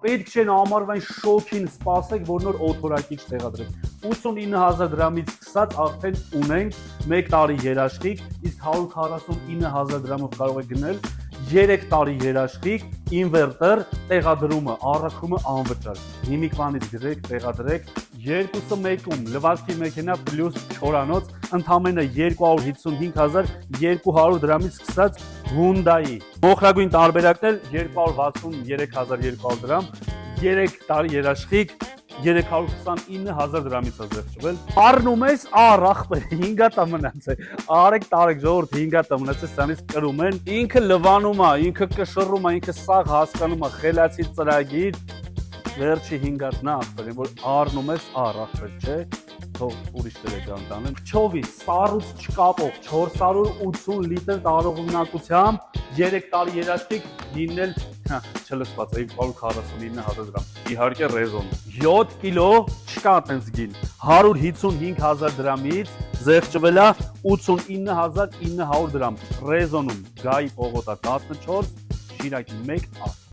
Պետք չէ համարվային շոքին սպասեք, որ նոր օթորակիչ տեղադրեք։ 89000 դրամից սկսած արդեն ունենք 1 տարի երաշխիք, իսկ 149000 դրամով կարող եք գնել 3 տարի երաշխիք, ինվերտեր, տեղադրումը, առաքումը անվճար։ Հիմիկվանից գրեք, տեղադրեք, երկուսը մեկում, լվացքի մեքենա պլյուս չորանոց, ընդամենը 255200 դրամից սկսած Hyundai։ Մոխրագույն տարբերակն էլ 263200 դրամ, 3 տարի երաշխիք, 329000 դրամից է զեղչվել։ Առնում ես, ախպեր, 5 հատ մնաց է։ Արեք ժողովուրդ 5 հատ մնաց է, սրանից կրում են։ Ինքը լվանում է, ինքը կշռում է, ինքը սաղ հասկանում է, խելացի ծրագիր։ Վերջի 5 հատն է, ախպեր, որ առնում ես, ախպեր, չէ։ Թող ուրիշ դրական տանեմ։ Փչովի սառուց չկապող 480 լիտր տարողունակությամբ 3 տարի երաշխիք լինել չլսված 249000 դրամ։ Իհարկե ռեզոն։ 7 կիլո չկա տենց գին։ 155000 դրամից զեղչվել է 89900 դրամ։ Ռեզոնում Գայի պողոտա 14, Շիրակի 1 ա։